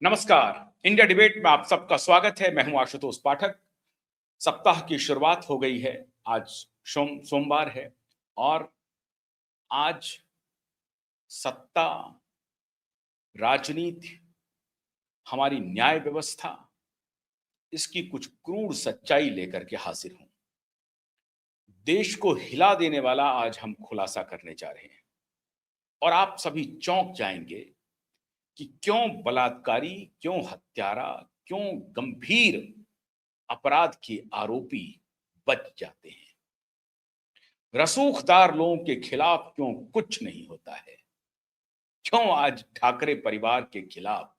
नमस्कार। India debate में आप सबका स्वागत है। मैं हूं आशुतोष पाठक। सप्ताह की शुरुआत हो गई है। आज सोमवार है और आज सत्ता, राजनीति, हमारी न्याय व्यवस्था, इसकी कुछ क्रूर सच्चाई लेकर के हाजिर हूं। देश को हिला देने वाला आज हम खुलासा करने जा रहे हैं और आप सभी चौंक जाएंगे कि क्यों बलात्कारी, क्यों हत्यारा, क्यों गंभीर अपराध के आरोपी बच जाते हैं। रसूखदार लोगों के खिलाफ क्यों कुछ नहीं होता है। क्यों आज ठाकरे परिवार के खिलाफ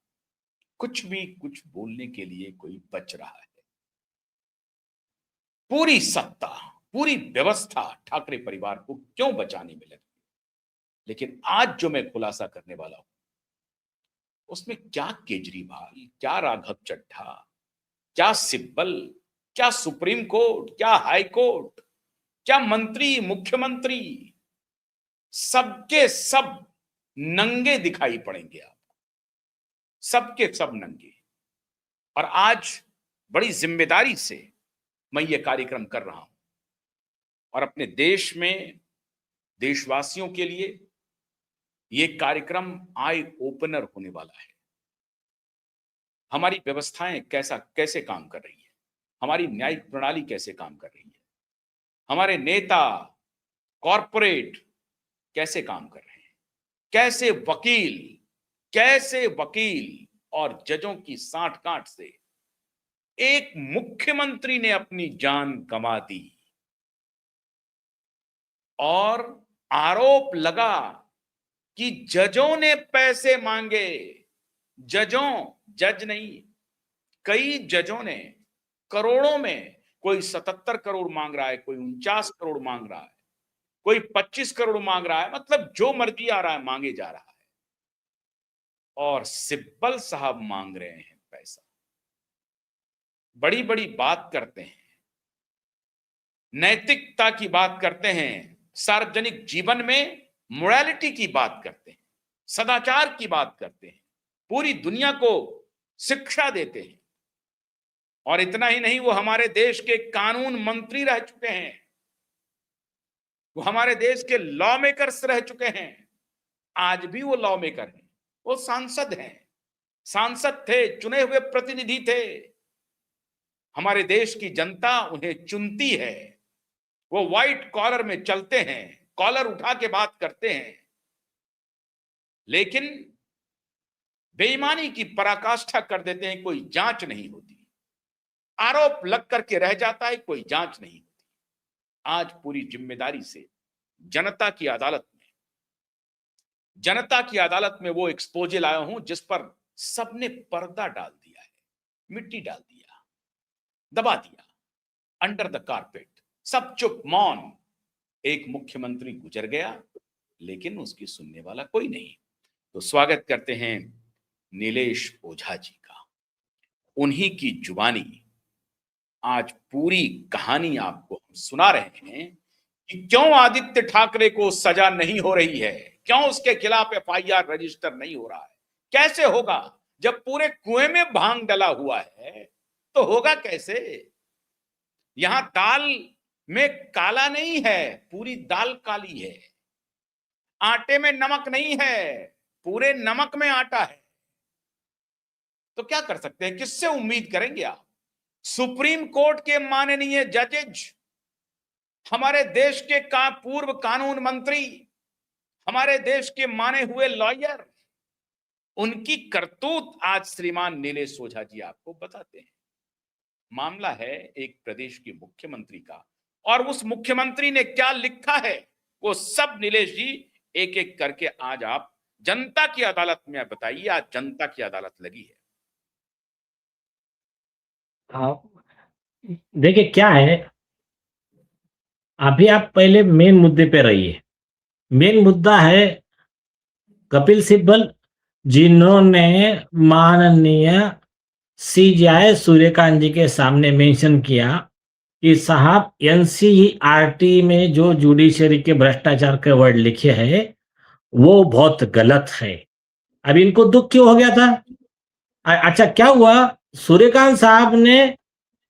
कुछ बोलने के लिए कोई बच रहा है। पूरी सत्ता, पूरी व्यवस्था ठाकरे परिवार को क्यों बचाने में लगी। लेकिन आज जो मैं खुलासा करने वाला हूं उसमें क्या केजरीवाल, क्या राघव चड्ढा, क्या सिब्बल, क्या सुप्रीम कोर्ट, क्या हाई कोर्ट, क्या मंत्री, मुख्यमंत्री, सबके सब नंगे दिखाई पड़ेंगे आपको। सबके सब नंगे। और आज बड़ी जिम्मेदारी से मैं ये कार्यक्रम कर रहा हूं और अपने देश में देशवासियों के लिए ये कार्यक्रम आई ओपनर होने वाला है। हमारी व्यवस्थाएं कैसे काम कर रही है, हमारी न्यायिक प्रणाली कैसे काम कर रही है, हमारे नेता, कॉरपोरेट कैसे काम कर रहे हैं, कैसे वकील और जजों की सांठ-गांठ से एक मुख्यमंत्री ने अपनी जान गंवा दी और आरोप लगा कि जजों ने पैसे मांगे। जज नहीं, कई जजों ने करोड़ों में, कोई 77 करोड़ मांग रहा है, कोई 49 करोड़ मांग रहा है, कोई 25 करोड़ मांग रहा है। मतलब जो मर्जी आ रहा है मांगे जा रहा है। और सिब्बल साहब मांग रहे हैं पैसा। बड़ी बड़ी बात करते हैं, नैतिकता की बात करते हैं, सार्वजनिक जीवन में मोरालिटी की बात करते हैं, सदाचार की बात करते हैं, पूरी दुनिया को शिक्षा देते हैं। और इतना ही नहीं, वो हमारे देश के कानून मंत्री रह चुके हैं, वो हमारे देश के लॉ मेकर्स रह चुके हैं। आज भी वो लॉ मेकर हैं, वो सांसद हैं, सांसद थे, चुने हुए प्रतिनिधि थे। हमारे देश की जनता उन्हें चुनती है। वो व्हाइट कॉलर में चलते हैं, कॉलर उठा के बात करते हैं, लेकिन बेईमानी की पराकाष्ठा कर देते हैं। कोई जांच नहीं होती, आरोप लग करके रह जाता है, कोई जांच नहीं होती। आज पूरी जिम्मेदारी से जनता की अदालत में वो एक्सपोजे लाया हूं जिस पर सबने पर्दा डाल दिया है, मिट्टी डाल दिया, दबा दिया, अंडर द कारपेट। सब चुप, मौन। एक मुख्यमंत्री गुजर गया लेकिन उसकी सुनने वाला कोई नहीं। तो स्वागत करते हैं नीलेश ओझा जी का। उन्हीं की जुबानी आज पूरी कहानी आपको हम सुना रहे हैं कि क्यों आदित्य ठाकरे को सजा नहीं हो रही है, क्यों उसके खिलाफ एफआईआर रजिस्टर नहीं हो रहा है। कैसे होगा जब पूरे कुएं में भांग डला हुआ है, तो होगा कैसे। यहां दाल में काला नहीं है, पूरी दाल काली है। आटे में नमक नहीं है, पूरे नमक में आटा है। तो क्या कर सकते हैं, किससे उम्मीद करेंगे आप। सुप्रीम कोर्ट के माननीय जजेज, हमारे देश के पूर्व कानून मंत्री, हमारे देश के माने हुए लॉयर, उनकी करतूत आज श्रीमान नीलेश ओझा जी आपको बताते हैं। मामला है एक प्रदेश के मुख्यमंत्री का, और उस मुख्यमंत्री ने क्या लिखा है वो सब नीलेश जी एक एक करके आज आप जनता की अदालत में बताइए। आज जनता की अदालत लगी है। हाँ, देखिए क्या है, अभी आप पहले मेन मुद्दे पे रहिए। मेन मुद्दा है कपिल सिब्बल, जिन्होंने माननीय सीजेआई सूर्यकांत जी के सामने मेंशन किया कि साहब एनसीईआरटी में जो जुडिशरी के भ्रष्टाचार के वर्ड लिखे हैं वो बहुत गलत है। अब इनको दुख क्यों हो गया था? अच्छा क्या हुआ, सूर्यकांत साहब ने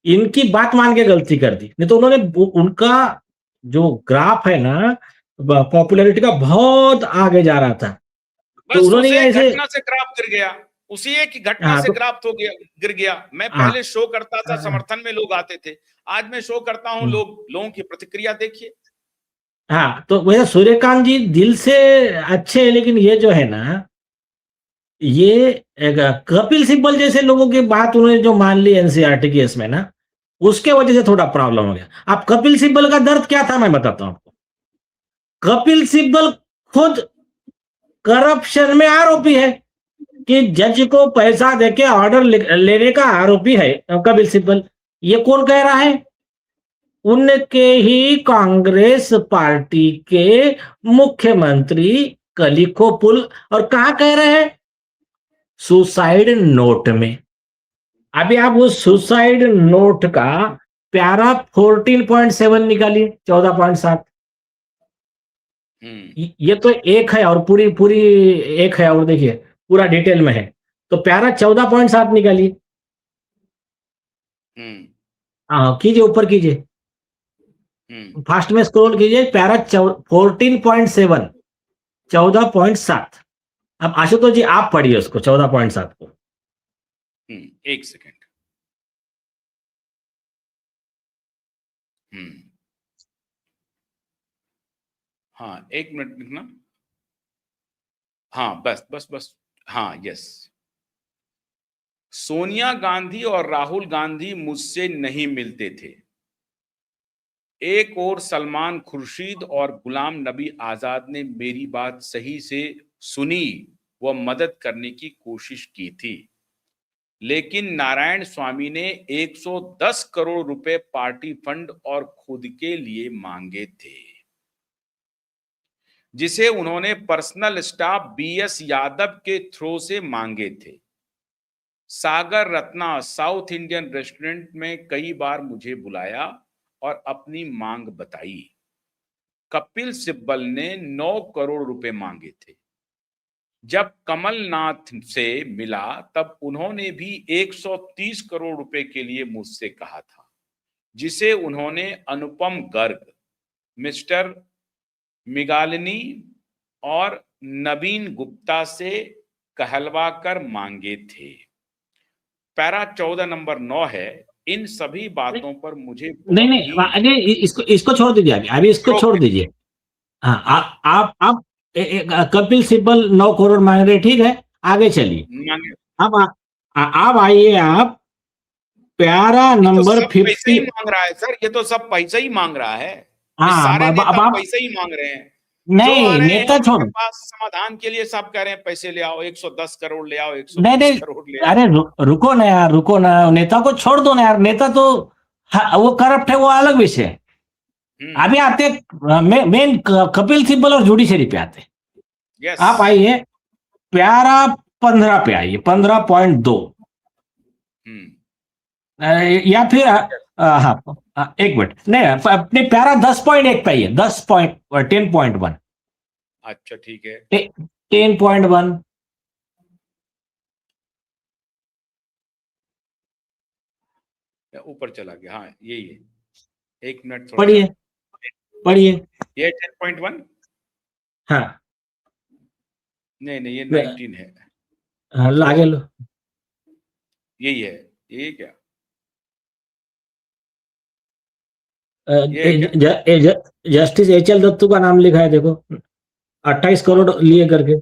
इनकी बात मान के गलती कर दी, नहीं तो उन्होंने उनका जो ग्राफ है ना पॉपुलैरिटी का बहुत आगे जा रहा था, तो बस उन्होंने उसे एक ऐसे घटना से ग्राफ गिर गया, उसी एक ही घटना हाँ से तो ग्राफ तो गया, गिर गया। मैं हाँ पहले शो करता था, हाँ समर्थन में लोग आते थे, आज मैं शो करता हूं, लोगों की प्रतिक्रिया देखिए। हाँ, तो वैसे सूर्यकांत जी दिल से अच्छे हैं, लेकिन ये जो है ना, ये एक कपिल सिब्बल जैसे लोगों की बात उन्होंने जो मान ली एनसीईआरटी केस में ना, उसके वजह से थोड़ा प्रॉब्लम हो गया। अब कपिल सिब्बल का दर्द क्या था मैं बताता हूं आपको। कपिल सिब्बल खुद करप्शन में आरोपी है, कि जज को पैसा देके ऑर्डर लेने का आरोपी है कपिल सिब्बल। ये कौन कह रहा है? उनके ही कांग्रेस पार्टी के मुख्यमंत्री कलिखो पुल, और कहा कह रहे हैं? सुसाइड नोट में। अभी आप उस सुसाइड नोट का प्यारा 14.7 निकालिए, 14.7। ये तो एक है, और पूरी पूरी एक है, और देखिए पूरा डिटेल में है, तो प्यारा 14.7 निकालिए। हाँ कीजिए, ऊपर कीजिए, फास्ट में स्क्रॉल कीजिए, प्यारा 14.7, 14.7। अब आशुतोष जी आप पढ़िए उसको, 14.7 को। एक सेकेंड। हाँ, एक मिनट लिखना। हाँ, बस बस बस, हाँ, यस। सोनिया गांधी और राहुल गांधी मुझसे नहीं मिलते थे। एक और सलमान खुर्शीद और गुलाम नबी आजाद ने मेरी बात सही से सुनी व मदद करने की कोशिश की थी, लेकिन नारायण स्वामी ने 110 करोड़ रुपए पार्टी फंड और खुद के लिए मांगे थे, जिसे उन्होंने पर्सनल स्टाफ बीएस यादव के थ्रू से मांगे थे। Sagar Ratna south Indian restaurant में कई बार मुझे बुलाया और अपनी मांग बताई। कपिल सिब्बल ने 9 करोड़ रुपए मांगे थे। जब कमलनाथ से मिला तब उन्होंने भी 130 करोड़ रुपए के लिए मुझसे कहा था, जिसे उन्होंने अनुपम गर्ग, मिस्टर मिगालिनी और नवीन गुप्ता से कहलवा कर मांगे थे। पैरा 14 नंबर 9 है। इन सभी बातों पर मुझे नहीं बहुत नहीं ही नहीं, इसको इसको छोड़ दीजिए, अभी इसको छोड़ दीजिए। हाँ आप कपिल सिब्बल 9 करोड़ मांग रहे, ठीक है, आगे चलिए। मांगे। अब अब आइए आप प्यारा ये तो नंबर सब पैसे 50। ही मांग रहा है सर, ये तो सब पैसे ही मांग रहा है। ये हाँ सारे अब नेता आप, पैसे ही मांग रहे हैं। जो आ नहीं रहे हैं नेता उनके छोड़, पास समाधान के लिए सब कह रहे हैं पैसे ले आओ, 110 करोड़ ले आओ, नहीं 120 नहीं, करोड़ ले आओ। अरे रुको ना यार, रुको ना, नेता को छोड़ दो ना यार, नेता तो हाँ, वो करप्ट है, वो अलग विषय है। हम्म। अभी आते मेन कपिल सिब्बल और जुडिशरी पे आते। यस। आप आइए प्यारा 15 पे आइए, 15.2। या फिर हाँ एक मिनट, नहीं अपने प्यारा 10.1 पे आइए, 10.10.1, अच्छा ठीक है। 10.1। ऊपर चला गया, हाँ यही है। एक मिनट थोड़ा सा। पढ़िए पढ़िए। ये 10.1। हाँ नहीं नहीं, ये 19 है। हाँ, थोड़ा आगे सा लो। यही है। ये क्या? ये क्या? जस्टिस एच एल दत्तू का नाम लिखा है, देखो 28 हाँ, करोड़ लिए करके।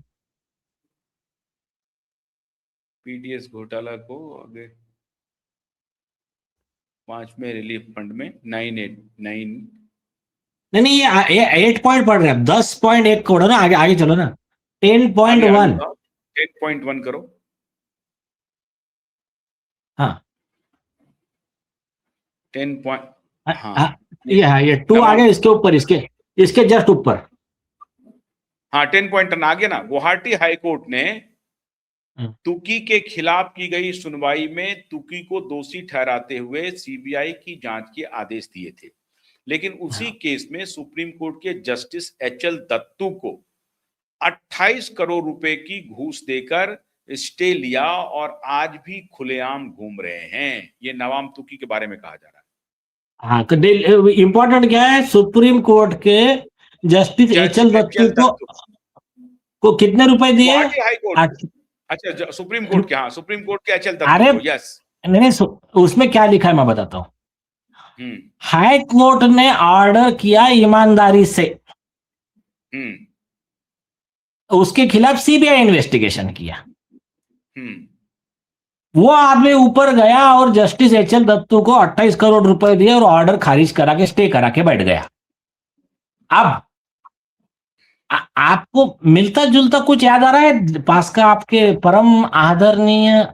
पीडीएस घोटाला को आगे 5वें रिलीफ फंड में 989। नहीं नहीं, ये 8 पॉइंट पढ़ रहे हैं, 10.1 करोड़ ना, आगे आगे चलो ना, आगे आगे 10.1। बताओ। 10.1 करो। हाँ 10 पॉइंट। हाँ, हाँ ये 2 आ दबाओ। गया, इसके ऊपर, इसके इसके जस्ट ऊपर। हाँ 10.1 आगे ना। गुवाहाटी हाईकोर्ट ने तुकी के खिलाफ की गई सुनवाई में तुकी को दोषी ठहराते हुए सीबीआई की जांच के आदेश दिए थे, लेकिन उसी केस में सुप्रीम कोर्ट के जस्टिस एच एल दत्तू को 28 करोड़ रुपए की घूस देकर स्टे लिया और आज भी खुलेआम घूम रहे हैं। ये नवाम तुकी के बारे में कहा जा रहा है। हाँ, तो इम्पोर्टेंट क्या है, सुप्रीम कोर्ट के justice HL justice Dattu HL Dattu को कितने रुपए दिए? Guwahati high court. अच्छा, अच्छा, सुप्रीम कोर्ट के, हाँ, सुप्रीम कोर्ट के एचएल दत्तू अरे को, यस। नहीं नहीं, उसमें क्या लिखा है मैं बताता हूँ। हम्म हाई कोर्ट ने ऑर्डर किया ईमानदारी से, हम्म उसके खिलाफ सीबीआई इन्वेस्टिगेशन किया। हम्म वो आदमी ऊपर गया और जस्टिस एचएल दत्तू को 28 करोड़ रुपए दिए और ऑर्डर खारिज करा के स्टे करा के बैठ गया। अब आपको मिलता जुलता कुछ याद आ रहा है पास का? आपके परम आदरणीय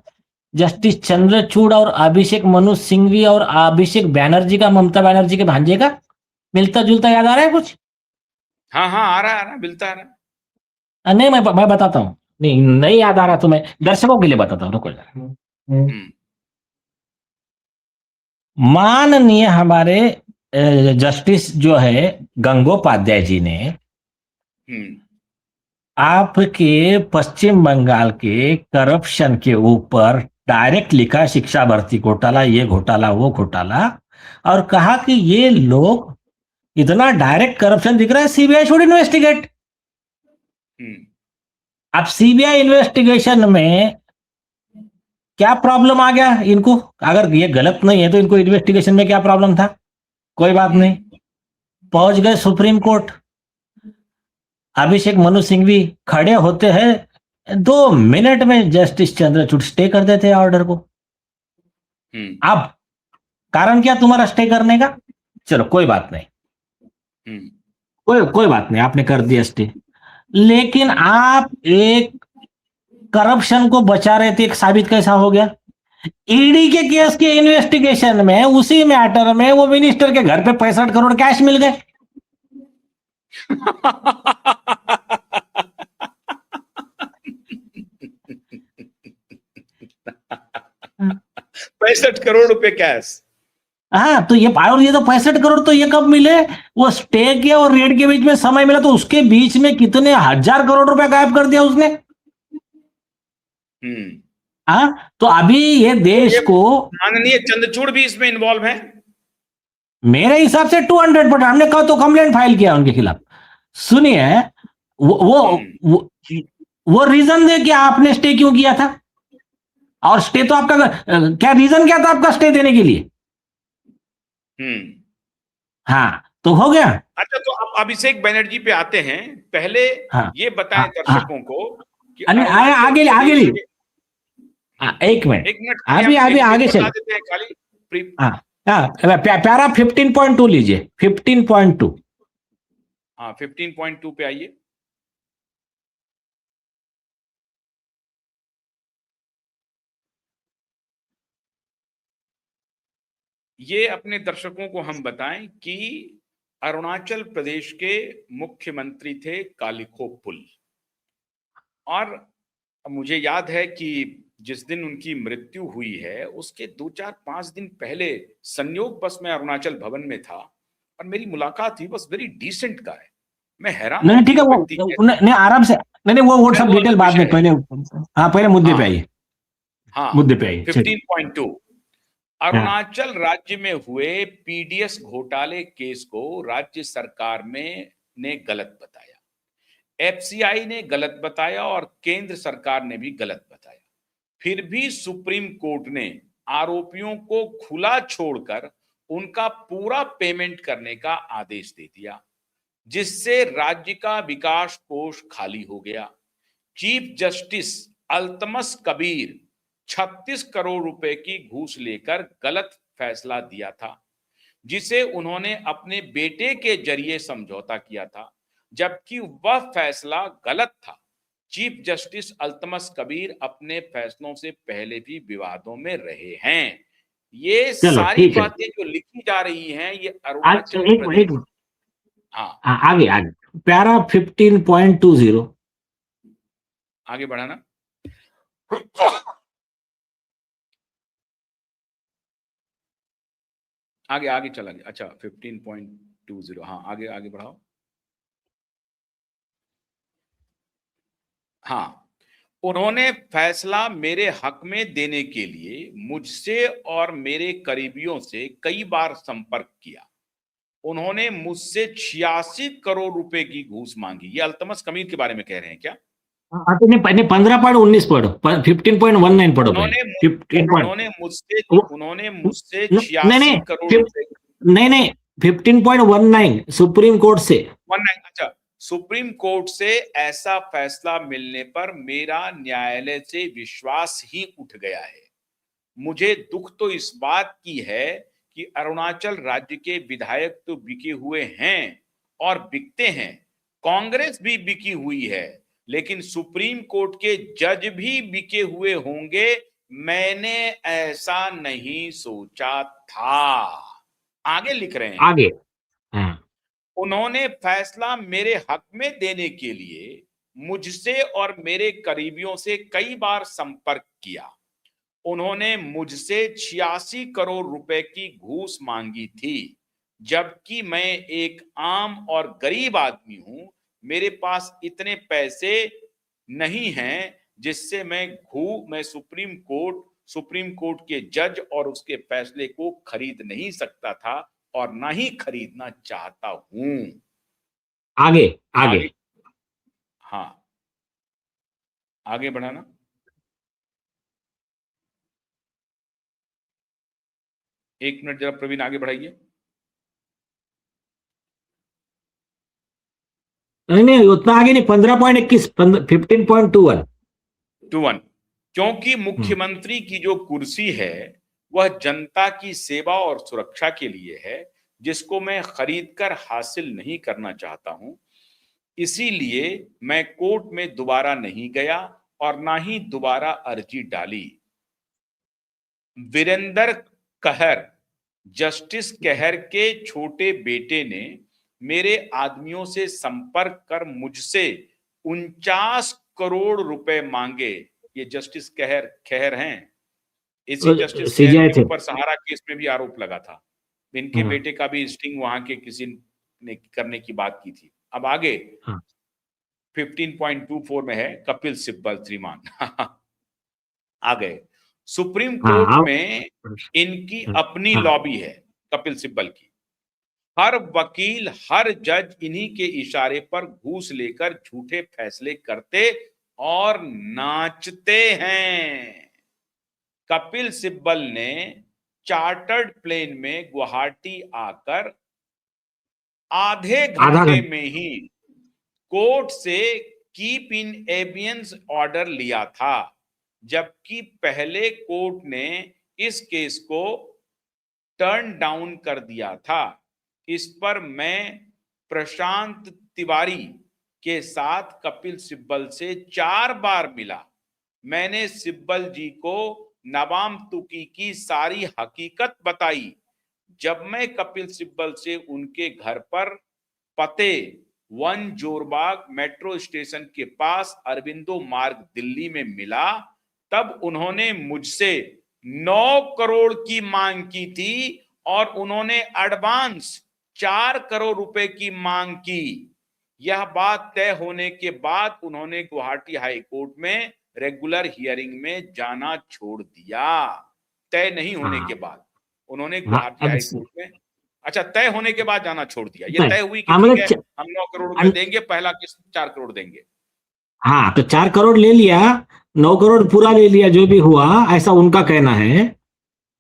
जस्टिस चंद्रचूड़ और अभिषेक मनु सिंघवी और अभिषेक बैनर्जी का, ममता बनर्जी के भांजे का मिलता जुलता याद आ रहा है कुछ? हाँ हाँ, आ रहा है, मिलता आ रहा है। नहीं, मैं बताता हूँ। नहीं नहीं याद आ रहा तो मैं दर्शकों के लिए बताता हूँ, रुको जरा। हम्म माननीय हमारे जस्टिस जो है गंगोपाध्याय जी ने हम्म आपके पश्चिम बंगाल के करप्शन के ऊपर डायरेक्ट लिखा, शिक्षा भर्ती घोटाला, ये घोटाला, वो घोटाला, और कहा कि ये लोग इतना डायरेक्ट करप्शन दिख रहा है, सीबीआई शुड इन्वेस्टिगेट। हम्म अब सीबीआई इन्वेस्टिगेशन में क्या प्रॉब्लम आ गया इनको? अगर ये गलत नहीं है तो इनको इन्वेस्टिगेशन में क्या प्रॉब्लम था? कोई बात नहीं, पहुंच गए सुप्रीम कोर्ट। अभिषेक मनु सिंघवी खड़े होते हैं, 2 मिनट में जस्टिस चंद्रचूड़ स्टे कर देते हैं ऑर्डर को। अब कारण क्या तुम्हारा स्टे करने का? चलो कोई बात नहीं, कोई बात नहीं, आपने कर दिया स्टे, लेकिन आप एक करप्शन को बचा रहे थे, एक साबित कैसा हो गया? ईडी के केस के इन्वेस्टिगेशन में, उसी मैटर में वो मिनिस्टर के घर पे 65 करोड़ कैश मिल गए। 65 करोड़ रुपए कैश। हाँ, तो ये, और ये तो 65 करोड़ तो ये कब मिले? वो स्टे के और रेड के बीच में समय मिला, तो उसके बीच में कितने हजार करोड़ रुपए गायब कर दिया उसने। हाँ, तो अभी ये देश को, माननीय चंद्रचूड़ भी इसमें इन्वॉल्व है मेरे हिसाब से 200%। हमने कहा तो कंप्लेंट फाइल किया उनके खिलाफ। सुनिए, वो रीजन दे कि आपने स्टे क्यों किया था, और स्टे तो आपका क्या रीजन क्या था आपका स्टे देने के लिए? हाँ, तो हो गया। अच्छा, तो अब अभिषेक बनर्जी पे आते हैं। पहले हाँ, ये बताएं दर्शकों को कि आगे आगे आगे, एक मिनट, एक मिनट खाली अभी हम अभी आगे बता चल। देते हैं खाली। प्यारा 15.2 लीजिए, 15.2। हाँ, 15.2 पे आइए। ये अपने दर्शकों को हम बताएं कि अरुणाचल प्रदेश के मुख्यमंत्री थे कालिखो पुल, और मुझे याद है कि जिस दिन उनकी मृत्यु हुई है उसके 2-4-5 दिन पहले संयोगवश मैं अरुणाचल भवन में था और मेरी मुलाकात हुई। बस वेरी डिसेंट का है। मैं हैरान हूं नहीं कि ठीक है, ये वो व्यक्ति नहीं आराम से, नहीं वो सब डिटेल बाद विषय में, है। पहले, हाँ पहले मुद्दे पे हाँ आइए, हाँ, मुद्दे पे आइए, चलिए। 15.2। हाँ, अरुणाचल राज्य में हुए पीडीएस घोटाले केस को राज्य सरकार में ने गलत बताया, एफसीआई ने गलत बताया और केंद्र सरकार ने भी गलत बताया। फिर भी सुप्रीम कोर्ट ने आरोपियों को खुला छोड़कर उनका पूरा पेमेंट करने का आदेश दे दिया, जिससे राज्य का विकास कोष खाली हो गया। चीफ जस्टिस अल्तमस कबीर 36 करोड़ रुपए की घूस लेकर गलत फैसला दिया था, जिसे उन्होंने अपने बेटे के जरिए समझौता किया था, जबकि वह फैसला गलत था। चीफ जस्टिस अल्तमस कबीर अपने फैसलों से पहले भी विवादों में रहे हैं। ये चलो सारी ठीक है। बातें जो लिखी जा रही हैं ये आज अरुणाचल एक प्रदेश। एक हाँ, आगे आगे, प्यारा 15.20। आगे बढ़ाना। आगे आगे चला गया। अच्छा, 15.20, हाँ, आगे आगे बढ़ाओ। हाँ, उन्होंने फैसला मेरे हक में देने के लिए मुझसे और मेरे करीबियों से कई बार संपर्क किया। उन्होंने मुझसे 86 करोड़ रुपए की घूस मांगी। ये अल्तमस कमीर के बारे में कह रहे हैं क्या? तो नहीं 15.19 पढ़ो, 15.19 पढ़ो पहले। उन्होंने 15 पॉइंट उन्होंने मुझसे नहीं 86 नहीं करोड़ रुपए नहीं नहीं 15.19 सुप्रीम कोर्ट से। 19 अच्छा, सुप्रीम कोर्ट से ऐसा फैसला मिलने पर मेरा न्यायालय से विश्वास ही उठ गया है। मुझे दुख तो इस बात की है कि अरुणाचल राज्य के विधायक तो बिके हुए हैं और बिकते हैं, कांग्रेस भी बिकी हुई है, लेकिन सुप्रीम कोर्ट के जज भी बिके हुए होंगे, मैंने ऐसा नहीं सोचा था। आगे लिख रहे हैं, आगे। हाँ। उन्होंने फैसला मेरे हक में देने के लिए मुझसे और मेरे करीबियों से कई बार संपर्क किया। उन्होंने मुझसे 86 करोड़ रुपए की घूस मांगी थी, जबकि मैं एक आम और गरीब आदमी हूं। मेरे पास इतने पैसे नहीं हैं जिससे मैं सुप्रीम कोर्ट के जज और उसके फैसले को खरीद नहीं सकता था और ना ही खरीदना चाहता हूं। आगे आगे। आगे, हाँ, आगे बढ़ाना। एक मिनट जरा प्रवीण आगे बढ़ाइए। नहीं नहीं उतना आगे नहीं, 15.21, 15.21। 21, क्योंकि मुख्यमंत्री की जो कुर्सी है वह जनता की सेवा और सुरक्षा के लिए है, जिसको मैं खरीद कर हासिल नहीं करना चाहता हूं। इसीलिए मैं कोर्ट में दोबारा नहीं गया और ना ही दोबारा अर्जी डाली। वीरेंद्र कहर, जस्टिस कहर के छोटे बेटे ने मेरे आदमियों से संपर्क कर मुझसे 49 करोड़ रुपए मांगे। ये जस्टिस कहर खैर हैं, इसी जस्टिस कहर सीजीआई के थे। ऊपर सहारा केस में भी आरोप लगा था। इनके हाँ, बेटे का भी स्टिंग वहां के किसी ने करने की बात की थी। अब आगे हाँ, 15.24 में है कपिल सिब्बल श्रीमान। आ गए। सुप्रीम हाँ, कोर्ट हाँ, में इनकी अपनी हाँ, लॉबी है कपिल सिब्बल की। हर वकील, हर जज इन्हीं के इशारे पर घूस लेकर झूठे फैसले करते और नाचते हैं। कपिल सिब्बल ने चार्टर्ड प्लेन में गुवाहाटी आकर आधे आधा घंटे घंटा। में ही कोर्ट से कीप इन एबियंस ऑर्डर लिया था, जबकि पहले कोर्ट ने इस केस को टर्न डाउन कर दिया था। इस पर मैं प्रशांत तिवारी के साथ कपिल सिब्बल से 4 बार मिला। मैंने सिब्बल जी को नवाम तुकी की सारी हकीकत बताई। जब मैं कपिल सिब्बल से उनके घर पर पते 1 जोरबाग मेट्रो स्टेशन के पास अरविंदो मार्ग दिल्ली में मिला, तब उन्होंने मुझसे 9 करोड़ की मांग की थी और उन्होंने एडवांस 4 करोड़ रुपए की मांग की। यह बात तय होने के बाद उन्होंने गुवाहाटी हाई कोर्ट में रेगुलर हियरिंग में जाना छोड़ दिया। तय नहीं होने के हाँ, बाद उन्होंने हाँ, गुवाहाटी हाई कोर्ट में, अच्छा, तय होने के बाद जाना छोड़ दिया। ये तय हुई कि हाँ, ठीक है, मतलब हम 9 करोड़ रुपए देंगे, पहला किस्त 4 करोड़ देंगे। हाँ तो 4 करोड़ ले लिया, 9 करोड़ पूरा ले लिया, जो भी हुआ ऐसा उनका कहना है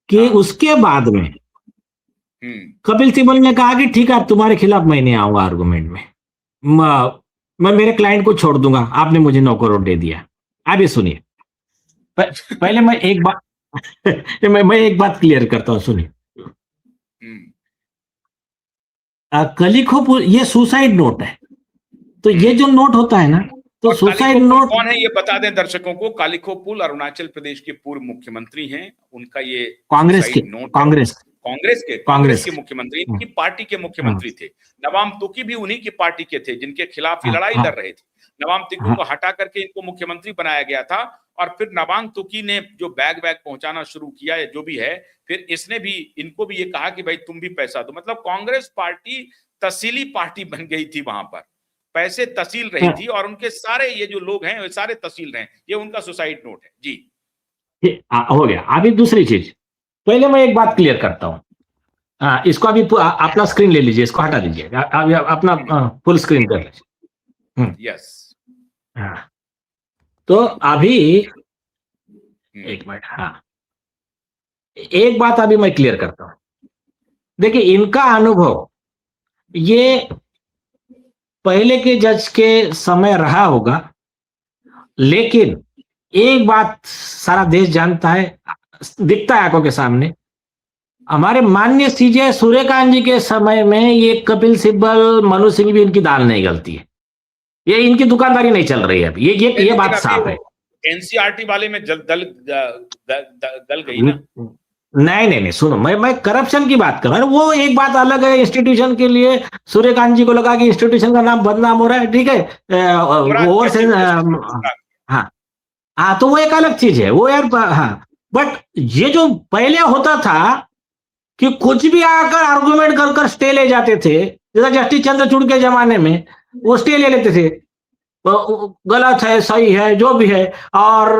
कि हाँ, उसके बाद में हम्म, कपिल सिब्बल ने कहा कि ठीक है अब तुम्हारे खिलाफ मैं नहीं आऊंगा आर्गुमेंट में, मैं मेरे क्लाइंट को छोड़ दूंगा, आपने मुझे 9 करोड़ दे दिया। आप ये सुनिए, पहले मैं एक बात मैं एक बात क्लियर करता हूं, सुनिए। हम्म, कलिखो ये सुसाइड नोट है, तो ये जो नोट होता है ना, तो और सुसाइड कालिखो पुल नोट कौन है ये बता दें दर्शकों को। कालिखो पुल अरुणाचल प्रदेश के पूर्व मुख्यमंत्री हैं, उनका ये कांग्रेस के सुसाइड नोट है। कांग्रेस कांग्रेस के मुख्यमंत्री, हाँ, इनकी पार्टी के हाँ, मुख्यमंत्री थे। नवाम तुकी भी उन्हीं की पार्टी के थे, जिनके खिलाफ ये हाँ, लड़ाई हाँ, लड़ रहे थे। नवाम तुकी हाँ, को हटा करके इनको मुख्यमंत्री बनाया गया था और फिर नवाम तुकी ने जो बैग वैग पहुंचाना शुरू किया या जो भी है, फिर इसने भी इनको भी ये कहा कि भाई तुम भी पैसा दो। मतलब कांग्रेस पार्टी तसीली पार्टी बन गई थी वहां पर। पैसे तहसील रही थी और उनके सारे ये जो लोग हैं, वे सारे तहसील रहे हैं। ये उनका सुसाइड नोट है जी। हो गया। अभी दूसरी चीज, पहले मैं एक बात क्लियर करता हूं। इसको अभी अपना स्क्रीन ले लीजिए, इसको हटा दीजिए, अभी अपना फुल स्क्रीन कर लीजिए। यस। हाँ, तो अभी एक मिनट, हाँ, एक बात अभी मैं क्लियर करता हूं। देखिए, इनका अनुभव ये पहले के जज के समय रहा होगा, लेकिन एक बात सारा देश जानता है, दिखता है आंखों के सामने, हमारे माननीय सीजे सूर्यकांत जी के समय में ये कपिल सिब्बल, मनु सिंह भी इनकी दाल नहीं गलती है, ये इनकी दुकानदारी नहीं चल रही है अभी, ये बात साफ है। एनसीईआरटी वाले में गल गई ना। नहीं, सुनो, मैं करप्शन की बात कर रहा हूं। वो एक बात अलग है, इंस्टीट्यूशन के लिए सूर्यकांत जी को लगा कि इंस्टीट्यूशन का नाम बदनाम हो रहा है, ठीक है, ओवर से, हाँ, तो वो एक अलग चीज है वो यार, हाँ। बट ये जो पहले होता था कि कुछ भी आकर आर्गुमेंट कर स्टे ले जाते थे, जैसा जस्टिस चंद्रचूड़ के जमाने में वो स्टे ले लेते थे, गलत है सही है जो भी है, और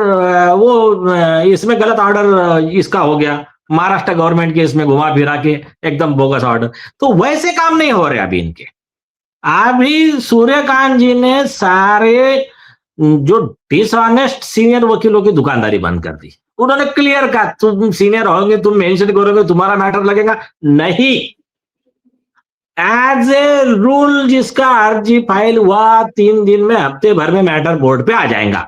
वो इसमें गलत ऑर्डर इसका हो गया, महाराष्ट्र गवर्नमेंट के इसमें घुमा फिरा के एकदम बोगस ऑर्डर। तो वैसे काम नहीं हो रहे अभी इनके। अभी सूर्यकांत जी ने सारे जो डिसऑनेस्ट सीनियर वकीलों की दुकानदारी बंद कर दी। उन्होंने क्लियर कहा, तुम सीनियर होगे, तुम मेंशन करोगे, तुम्हारा मैटर लगेगा नहीं। एज ए रूल जिसका अर्जी फाइल हुआ 3 दिन में, हफ्ते भर में मैटर बोर्ड पे आ जाएगा।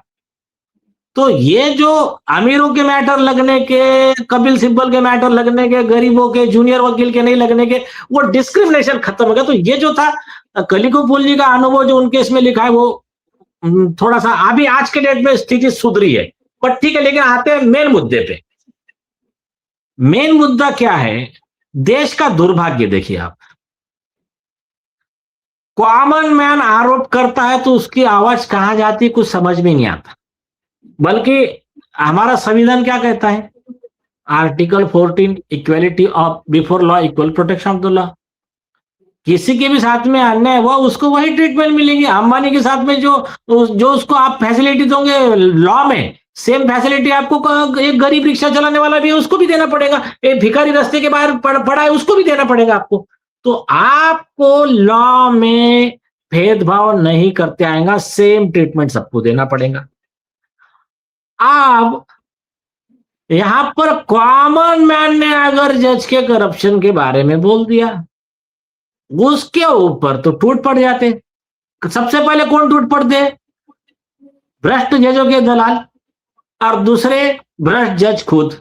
तो ये जो अमीरों के मैटर लगने के, कपिल सिब्बल के मैटर लगने के, गरीबों के, जूनियर वकील के नहीं लगने के, वो डिस्क्रिमिनेशन खत्म हो गया। तो ये जो था कलिकोपुल जी का अनुभव जो उनके इसमें लिखा है, वो थोड़ा सा अभी आज के डेट में स्थिति सुधरी है, पर ठीक है। लेकिन आते हैं मेन मुद्दे पे। मेन मुद्दा क्या है? देश का दुर्भाग्य देखिए आप, कॉमन मैन आरोप करता है तो उसकी आवाज कहां जाती कुछ समझ में नहीं आता। बल्कि हमारा संविधान क्या कहता है? Article 14, equality of before law, equal protection of the law. किसी के भी साथ में अन्याय हुआ उसको वही ट्रीटमेंट मिलेगी। अंबानी के साथ में जो उसको आप फैसिलिटी दोगे लॉ में, सेम फैसिलिटी आपको एक गरीब रिक्शा चलाने वाला भी है उसको भी देना पड़ेगा, एक भिखारी रास्ते के बाहर पड़ा है उसको भी देना पड़ेगा आपको। तो आपको लॉ में भेदभाव नहीं करते आएगा, सेम ट्रीटमेंट सबको देना पड़ेगा। अब यहां पर कॉमन मैन ने अगर जज के करप्शन के बारे में बोल दिया, उसके ऊपर तो टूट पड़ जाते। सबसे पहले कौन टूट पड़ते? भ्रष्ट जजों के दलाल, और दूसरे भ्रष्ट जज खुद,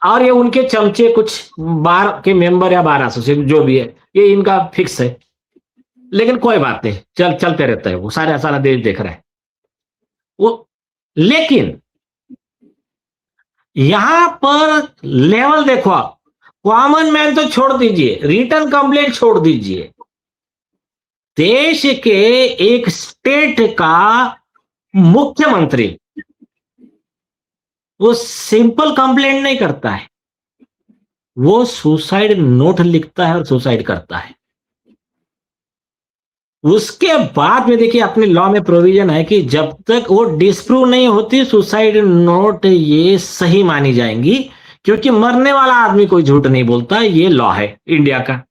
और ये उनके चमचे कुछ बार के मेंबर या बार एसोसिएशन जो भी है, ये इनका फिक्स है। लेकिन कोई बात नहीं, चलते रहता है, वो सारा देश देख रहा है वो। लेकिन यहां पर लेवल देखो आप, कॉमन मैन तो छोड़ दीजिए, रिटर्न कंप्लेंट छोड़ दीजिए, देश के एक स्टेट का मुख्यमंत्री वो सिंपल कंप्लेंट नहीं करता है, वो सुसाइड नोट लिखता है और सुसाइड करता है। उसके बाद में देखिए अपने लॉ में प्रोविजन है कि जब तक वो डिस्प्रूव नहीं होती सुसाइड नोट ये सही मानी जाएंगी, क्योंकि मरने वाला आदमी कोई झूठ नहीं बोलता, ये लॉ है इंडिया का।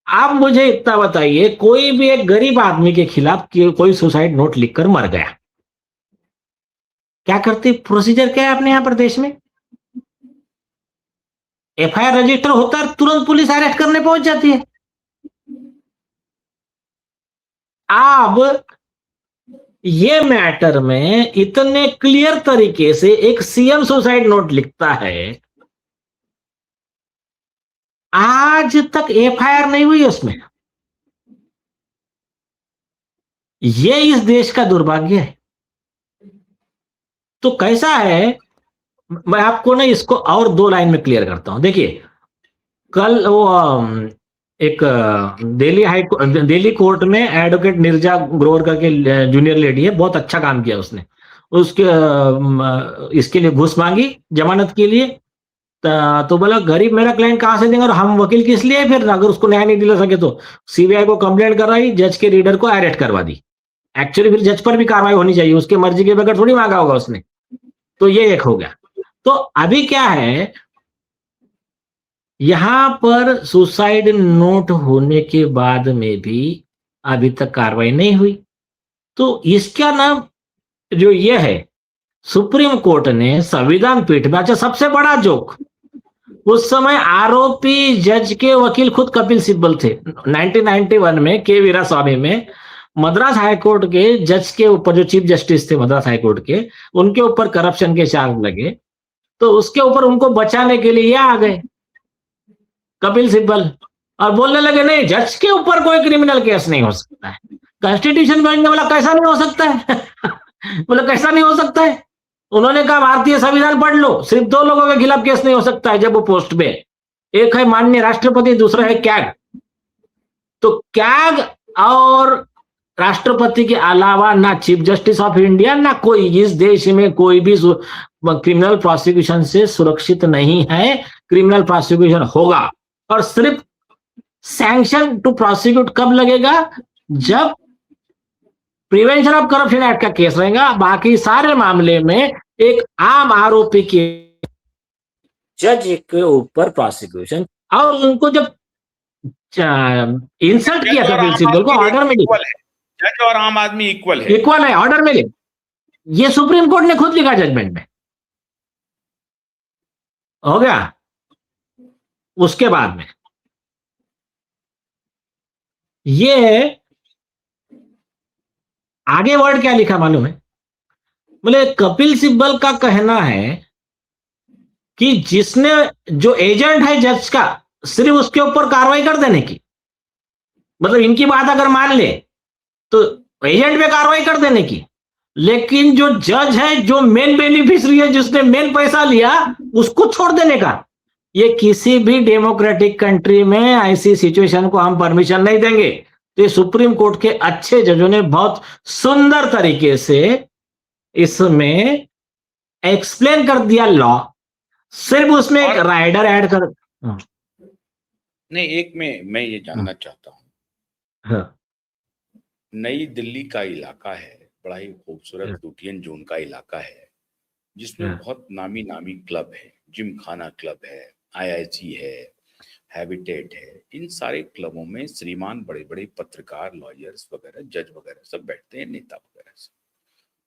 आप मुझे इतना बताइए, कोई भी एक गरीब आदमी के खिलाफ कोई सुसाइड नोट लिखकर मर गया, क्या करते? प्रोसीजर क्या है अपने यहां पर देश में? एफआईआर रजिस्टर होता है, तुरंत पुलिस अरेस्ट करने पहुंच जाती है। अब ये मैटर में इतने क्लियर तरीके से एक सीएम सुसाइड नोट लिखता है, आज तक एफआईआर नहीं हुई उसमें। ये इस देश का दुर्भाग्य है। तो कैसा है, मैं आपको ना इसको और 2 लाइन में क्लियर करता हूं। देखिए, कल वो एक दिल्ली कोर्ट में एडवोकेट निर्जा ग्रोवर करके जूनियर लेडी है, बहुत अच्छा काम किया उसने। उसके इसके लिए घूस मांगी जमानत के लिए, तो बोला गरीब मेरा क्लाइंट कहां से देंगे और हम वकील किस लिए, फिर अगर उसको न्याय नहीं दिला सके तो सीबीआई को कंप्लेंट कराई, जज के रीडर को अरेस्ट करवा दी। एक्चुअली फिर जज पर भी कार्रवाई होनी चाहिए, उसके मर्जी के बगैर थोड़ी मांगा होगा उसने। तो ये एक हो गया। तो अभी क्या है, यहां पर सुसाइड नोट होने के बाद में भी अभी तक कार्रवाई नहीं हुई। तो इसका नाम जो ये है, सुप्रीम कोर्ट ने संविधान पीठ में, अच्छा सबसे बड़ा जोक, उस समय आरोपी जज के वकील खुद कपिल सिब्बल थे। 1991 में के वीरास्वामी में मद्रास हाईकोर्ट के जज के ऊपर, जो चीफ जस्टिस थे मद्रास हाईकोर्ट के, उनके ऊपर करप्शन के चार्ज लगे, तो उसके ऊपर उनको बचाने के लिए ये आ गए कपिल सिब्बल और बोलने लगे नहीं, जज के ऊपर कोई क्रिमिनल केस नहीं हो सकता है। कॉन्स्टिट्यूशन बेंच ने बोला कैसा नहीं हो सकता है बोला कैसा नहीं हो सकता है। उन्होंने कहा भारतीय संविधान पढ़ लो, सिर्फ 2 लोगों के खिलाफ केस नहीं हो सकता है जब वो पोस्ट पे, एक है माननीय राष्ट्रपति, दूसरा है कैग। तो कैग और राष्ट्रपति के अलावा ना चीफ जस्टिस ऑफ इंडिया, ना कोई इस देश में कोई भी क्रिमिनल प्रोसिक्यूशन से सुरक्षित नहीं है। क्रिमिनल प्रोसिक्यूशन होगा और सिर्फ सैंक्शन टू प्रोसिक्यूट कब लगेगा, जब प्रिवेंशन ऑफ करप्शन एक्ट का केस रहेगा। बाकी सारे मामले में एक आम आरोपी के जज के ऊपर प्रोसिक्यूशन, और उनको जब इंसल्ट किया था प्रिंसिपल को, ऑर्डर में जज और आम आदमी इक्वल है, ऑर्डर में ये सुप्रीम कोर्ट ने खुद लिखा जजमेंट में। हो गया। उसके बाद में ये आगे वर्ड क्या लिखा मालूम है, बोले कपिल सिब्बल का कहना है कि जिसने, जो एजेंट है जज का, सिर्फ उसके ऊपर कार्रवाई कर देने की, मतलब इनकी बात अगर मान ले तो एजेंट पे कार्रवाई कर देने की, लेकिन जो जज है, जो मेन बेनिफिशियरी है, जिसने मेन पैसा लिया, उसको छोड़ देने का। ये किसी भी डेमोक्रेटिक कंट्री में ऐसी सिचुएशन को हम परमिशन नहीं देंगे। तो ये सुप्रीम कोर्ट के अच्छे जजों ने बहुत सुंदर तरीके से इसमें एक्सप्लेन कर दिया लॉ, सिर्फ उसमें एक राइडर ऐड कर। नहीं, एक में मैं ये जानना चाहता हूं, नई दिल्ली का इलाका है, बड़ा ही खूबसूरत लुटियन जोन का इलाका है, जिसमें बहुत नामी नामी क्लब है, जिम खाना क्लब है, आईआईसी है, हैबिटेट है। इन सारे क्लबों में श्रीमान बड़े बड़े पत्रकार, लॉयर्स वगैरह, जज वगैरह सब बैठते हैं, नेता वगैरह सब,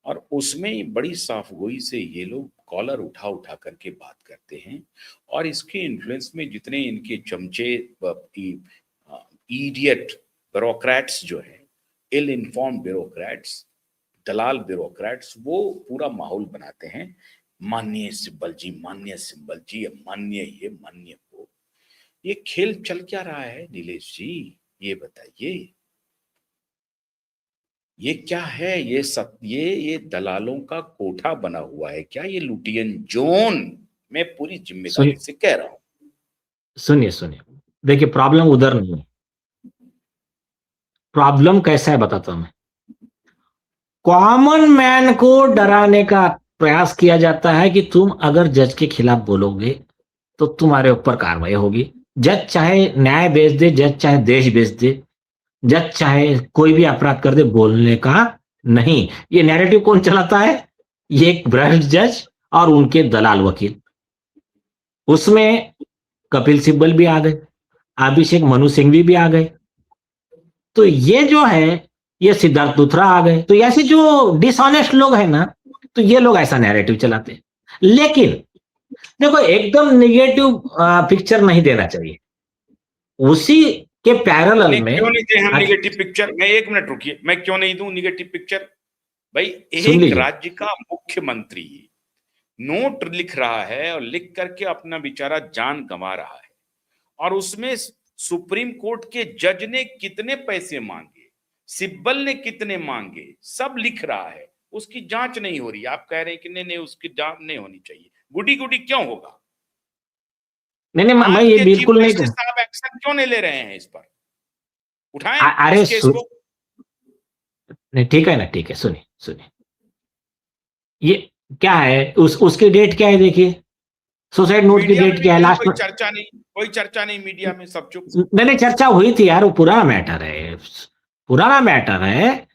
और उसमें बड़ी साफगोई से ये लोग कॉलर उठा उठा करके बात करते हैं। और इसके इन्फ्लुएंस में जितने इनके चमचे, इडियट ब्यूरोक्रेट्स जो है, इल इन्फॉर्म्ड ब्यूरोक्रेट्स, दलाल ब्यूरोक्रेट्स, वो पूरा माहौल बनाते हैं। माननीय सिब्बल जी, माननीय सिब्बल जी, माननीय ये, माननीय वो। ये खेल चल क्या रहा है नीलेश जी, ये बताइए, ये क्या है? ये सब ये दलालों का कोठा बना हुआ है क्या? ये लुटियन जोन, मैं पूरी जिम्मेदारी से कह रहा हूं। सुनिए, देखिए प्रॉब्लम उधर नहीं है। प्रॉब्लम कैसा है बताता हूं मैं। कॉमन मैन को डराने का प्रयास किया जाता है कि तुम अगर जज के खिलाफ बोलोगे तो तुम्हारे ऊपर कार्रवाई होगी। जज चाहे न्याय बेच दे, जज चाहे देश बेच दे, जज चाहे कोई भी अपराध कर दे, बोलने का नहीं। ये नैरेटिव कौन चलाता है? ये एक भ्रष्ट जज और उनके दलाल वकील। उसमें कपिल सिब्बल भी आ गए, अभिषेक मनु सिंघवी भी आ गए, तो ये जो है, ये सिद्धार्थ लूथरा आ गए। तो ऐसे जो डिसऑनेस्ट लोग हैं ना, तो ये लोग ऐसा नैरेटिव चलाते हैं। लेकिन देखो, एकदम निगेटिव पिक्चर नहीं देना चाहिए। उसी के पैरेलल में क्यों नहीं दे हम निगेटिव पिक्चर? मैं 1 मिनट रुकिए, मैं क्यों नहीं दूं निगेटिव पिक्चर? भाई, एक राज्य का मुख्यमंत्री नोट लिख रहा है और लिख करके अपना बेचारा जान गंवा रहा है, और उसमें सुप्रीम कोर्ट के जज ने कितने पैसे मांगे, सिब्बल ने कितने मांगे, सब लिख रहा है। उसकी जांच नहीं हो रही। आप कह रहे हैं कि नहीं, उसकी जांच नहीं होनी चाहिए। गुडी गुडी क्यों होगा? नहीं, मैं ये बिल्कुल नहीं कहूं। साहब एक्शन क्यों नहीं ले रहे हैं इस पर? उठाएं अरे इस केस को। नहीं, ठीक है ना, ठीक है, सुनिए, ये क्या है, उसकी डेट क्या है देखिए, सुसाइड नोट की मीडिया में डेट भी क्या है कहीं लास्ट कोई चर्चा नहीं मीडिया में, सब चुप। नहीं नहीं, चर्चा हुई थी यार, वो पुराना मैटर है, पुराना मैटर है,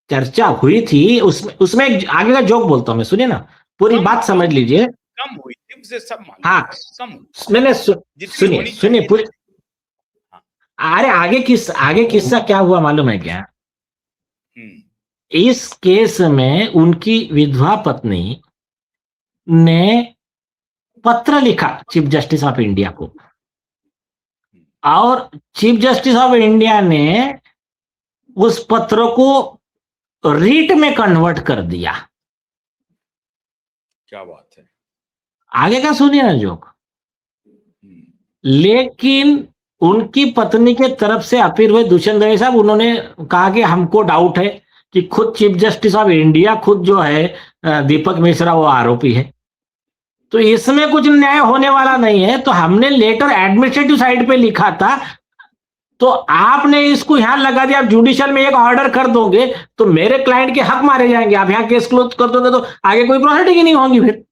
चर्चा हुई थी। उसमें उसमें एक आगे का जोक बोलता हूं मैं, सुनिए ना, पूरी बात समझ लीजिए। कम हुई थी, मुझे सब मालूम हाँ, है, कम हुई, मैंने जितनी सुनिए होनी सुनिए चाहिए पूरी। थी। हाँ। अरे आगे किस्सा क्या हुआ मालूम है क्या? हम्म। इस केस में उनकी विधवा पत्नी ने पत्र लिखा चीफ जस्टिस ऑफ इंडिया को, और चीफ जस्टिस ऑफ इंडिया ने उस पत्र को रीट में कन्वर्ट कर दिया। क्या बात है। आगे का सुनिए ना जोक। हम्म। लेकिन उनकी पत्नी के तरफ से अपील हुए दुष्यंत दवे साहब, उन्होंने कहा कि हमको डाउट है कि खुद चीफ जस्टिस ऑफ इंडिया खुद जो है दीपक मिश्रा वो आरोपी है, तो इसमें कुछ न्याय होने वाला नहीं है, तो हमने लेटर एडमिनिस्ट्रेटिव साइड पे लिखा था, तो आपने इसको यहां लगा दिया, आप जुडिशियल में एक ऑर्डर कर दोगे तो मेरे क्लाइंट के हक मारे जाएंगे, आप यहां केस क्लोज कर दोगे तो आगे कोई प्रोसीडिंग ही नहीं होगी फिर।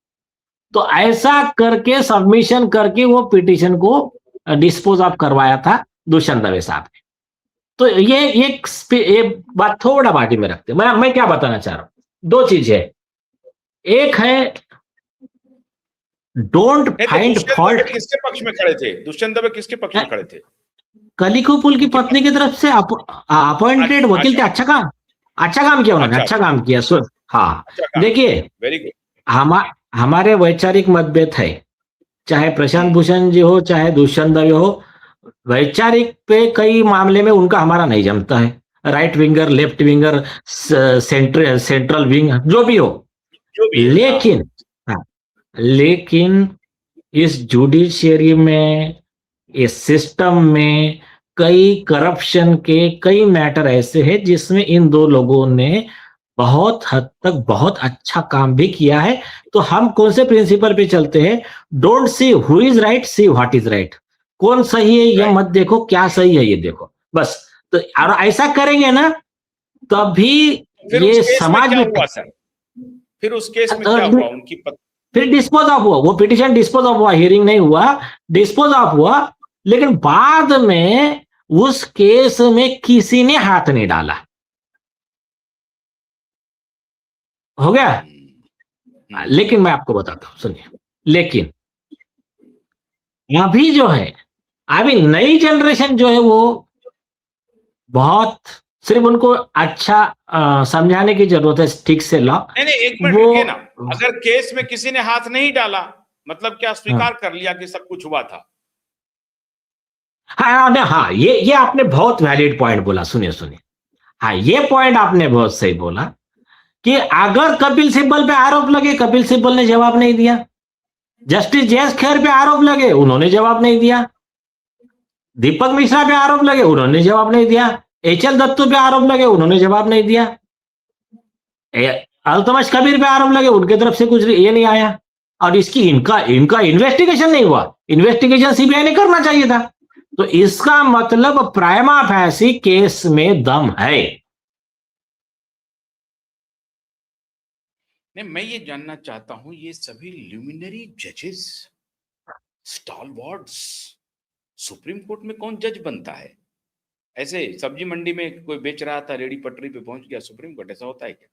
तो ऐसा करके सबमिशन करके वो पिटीशन को डिस्पोज ऑफ करवाया था दुष्यंत दवे साहब ने। तो ये बात थोड़ा बाटी में रखते, मैं क्या बताना चाह रहा हूं, दो चीज है। एक है डोंट फाइंड फॉल्ट। किसके पक्ष में खड़े थे दुष्यंत दवे, किसके पक्ष में खड़े थे? कलिकुपुल की पत्नी की तरफ से अपॉइंटेड वकील थे। अच्छा काम किया उन्होंने, अच्छा काम किया। हाँ देखिए, वेरी गुड। हमारे वैचारिक मतभेद है, चाहे प्रशांत भूषण जी हो चाहे दुष्यंत दवे हो, वैचारिक पे कई मामले में उनका हमारा नहीं जमता है, right winger left winger central wing जो भी हो, लेकिन इस जुडिशियरी में, इस सिस्टम में कई करप्शन के कई मैटर ऐसे हैं जिसमें इन दो लोगों ने बहुत हद तक बहुत अच्छा काम भी किया है। तो हम कौन से प्रिंसिपल पे चलते हैं? Don't see who is right, see what is right. कौन सही है ये मत देखो, क्या सही है ये देखो बस। तो और ऐसा करेंगे ना तभी ये समाज में हुआ सर, फिर उस केस में क्या हुआ? उनकी फिर डिस्पोज ऑफ हुआ, वो पिटीशन डिस्पोज ऑफ हुआ, हियरिंग नहीं हुआ, डिस्पोज ऑफ हुआ। लेकिन बाद में उस केस में किसी ने हाथ नहीं डाला, हो गया। लेकिन मैं आपको बताता हूं, सुनिए, लेकिन अभी जो है, अभी नई जनरेशन जो है वो बहुत, सिर्फ उनको अच्छा समझाने की जरूरत है ठीक से लॉ। नहीं एक मिनट रुकिए ना, अगर केस में किसी ने हाथ नहीं डाला मतलब क्या स्वीकार कर लिया कि सब कुछ हुआ था? हाँ ये आपने बहुत वैलिड पॉइंट बोला, सुनिए। हाँ ये पॉइंट आपने बहुत सही बोला कि अगर कपिल सिब्बल पे आरोप लगे, कपिल सिब्बल ने जवाब नहीं दिया, जस्टिस जयेश खेर पे आरोप लगे, उन्होंने जवाब नहीं दिया, दीपक मिश्रा पे आरोप लगे, उन्होंने जवाब नहीं दिया, एचएल दत्तू पे आरोप लगे, उन्होंने जवाब नहीं दिया, अल्तमश कबीर पे आरोप लगे, उनके तरफ से कुछ ये नहीं आया, और इनका इन्वेस्टिगेशन नहीं हुआ। इन्वेस्टिगेशन सीबीआई ने करना चाहिए था। तो इसका मतलब प्राइमा फैसी केस में दम है। नहीं, मैं ये जानना चाहता हूं, ये सभी ल्यूमिनरी जजेस, स्टॉलवर्ड्स, सुप्रीम कोर्ट में कौन जज बनता है? ऐसे सब्जी मंडी में कोई बेच रहा था, रेडी पटरी पे पहुंच गया सुप्रीम कोर्ट, ऐसा होता है क्या?